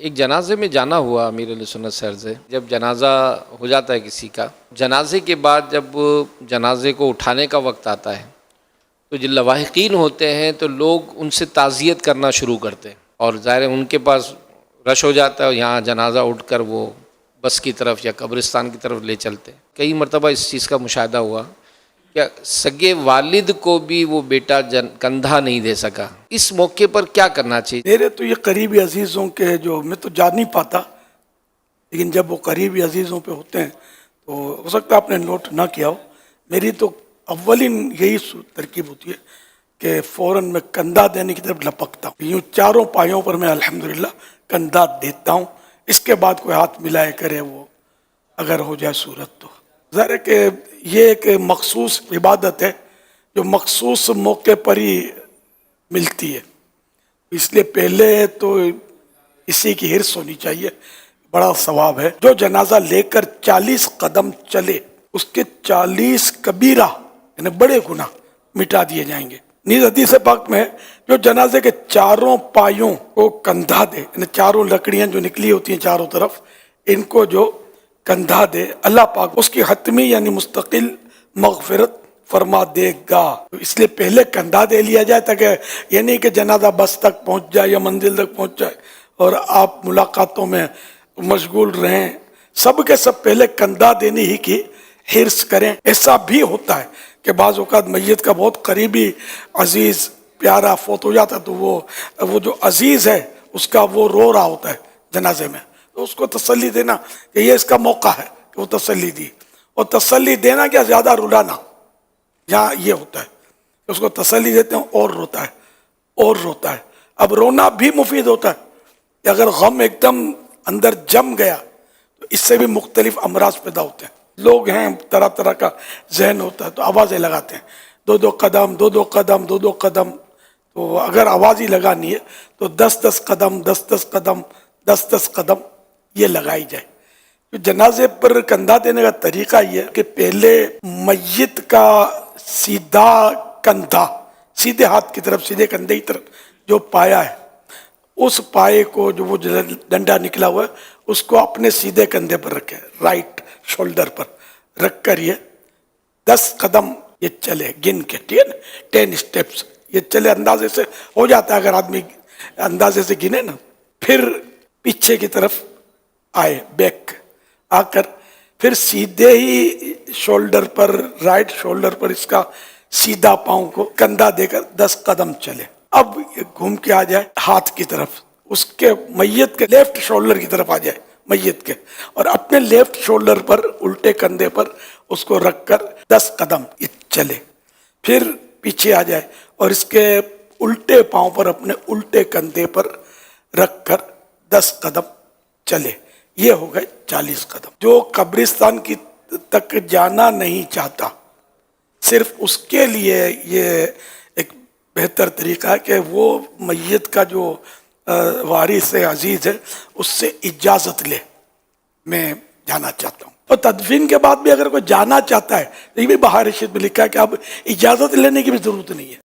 ایک جنازے میں جانا ہوا امیر علیہ سنت سر سے. جب جنازہ ہو جاتا ہے کسی کا، جنازے کے بعد جب جنازے کو اٹھانے کا وقت آتا ہے تو جو لواحقین ہوتے ہیں تو لوگ ان سے تعزیت کرنا شروع کرتے ہیں، اور ظاہر ہے ان کے پاس رش ہو جاتا ہے، یہاں جنازہ اٹھ کر وہ بس کی طرف یا قبرستان کی طرف لے چلتے ہیں. کئی مرتبہ اس چیز کا مشاہدہ ہوا کہ سگے والد کو بھی وہ بیٹا کندھا نہیں دے سکا. اس موقع پر کیا کرنا چاہیے؟ میرے تو یہ قریبی عزیزوں کے جو میں تو جا نہیں پاتا، لیکن جب وہ قریبی عزیزوں پہ ہوتے ہیں تو ہو سکتا ہے آپ نے نوٹ نہ کیا ہو، میری تو اولین یہی ترکیب ہوتی ہے کہ فوراً میں کندھا دینے کی طرف لپکتا ہوں. یوں چاروں پایوں پر میں الحمدللہ کندھا دیتا ہوں. اس کے بعد کوئی ہاتھ ملائے کرے وہ اگر ہو جائے صورت تو ظاہر ہے کہ یہ ایک مخصوص عبادت ہے جو مخصوص موقع پر ہی ملتی ہے. اس لیے پہلے تو اسی کی حرص ہونی چاہیے، بڑا ثواب ہے. جو جنازہ لے کر 40 قدم چلے اس کے 40 کبیرہ یعنی بڑے گناہ مٹا دیے جائیں گے. نیز حدیث پاک میں ہے جو جنازے کے چاروں پایوں کو کندھا دے، یعنی چاروں لکڑیاں جو نکلی ہوتی ہیں چاروں طرف، ان کو جو کندھا دے اللہ پاک اس کی حتمی یعنی مستقل مغفرت فرما دے گا. اس لیے پہلے کندھا دے لیا جائے تاکہ یہ نہیں کہ جنازہ بس تک پہنچ جائے یا منزل تک پہنچ جائے اور آپ ملاقاتوں میں مشغول رہیں. سب کے سب پہلے کندھا دینے ہی کی حرص کریں. ایسا بھی ہوتا ہے کہ بعض اوقات میت کا بہت قریبی عزیز پیارا فوت ہو جاتا ہے تو وہ جو عزیز ہے اس کا وہ رو رہا ہوتا ہے جنازے میں، تو اس کو تسلی دینا کہ یہ اس کا موقع ہے کہ وہ تسلی دی. اور تسلی دینا کیا زیادہ رلانا، یہاں یہ ہوتا ہے اس کو تسلی دیتے ہیں اور روتا ہے اور روتا ہے. اب رونا بھی مفید ہوتا ہے کہ اگر غم ایک دم اندر جم گیا تو اس سے بھی مختلف امراض پیدا ہوتے ہیں. لوگ ہیں طرح طرح کا ذہن ہوتا ہے تو آوازیں لگاتے ہیں، دو قدم دو قدم دو قدم. تو اگر آواز ہی لگانی ہے تو 10 قدم 10 قدم 10 قدم یہ لگائی جائے. جنازے پر کندھا دینے کا طریقہ یہ ہے کہ پہلے میت کا سیدھا کندھا، سیدھے ہاتھ کی طرف سیدھے کندھے کی طرف جو پایا ہے اس پائے کو جو وہ ڈنڈا نکلا ہوا ہے اس کو اپنے سیدھے کندھے پر رکھے، رائٹ شولڈر پر رکھ کر یہ 10 قدم یہ چلے گن کے، ٹھیک ہے نا، 10 اسٹیپس یہ چلے. اندازے سے ہو جاتا ہے اگر آدمی اندازے سے گنے نا. پھر پیچھے کی طرف آئے، بیک آ کر پھر سیدھے ہی شولڈر پر، رائٹ شولڈر پر اس کا سیدھا پاؤں کو کندھا دے کر 10 قدم چلے. اب گھوم کے آ جائے ہاتھ کی طرف، اس کے میت کے لیفٹ شولڈر کی طرف آ جائے میت کے، اور اپنے لیفٹ شولڈر پر الٹے کندھے پر اس کو رکھ کر 10 قدم چلے. پھر پیچھے آ جائے اور اس کے الٹے پاؤں پر اپنے الٹے کندھے پر رکھ کر 10 قدم چلے. یہ ہو گئے 40 قدم. جو قبرستان کی تک جانا نہیں چاہتا صرف اس کے لیے یہ ایک بہتر طریقہ ہے کہ وہ میت کا جو وارث عزیز ہے اس سے اجازت لے، میں جانا چاہتا ہوں. اور تدفین کے بعد بھی اگر کوئی جانا چاہتا ہے، یہ بھی بہار رشید میں لکھا ہے کہ اب اجازت لینے کی بھی ضرورت نہیں ہے.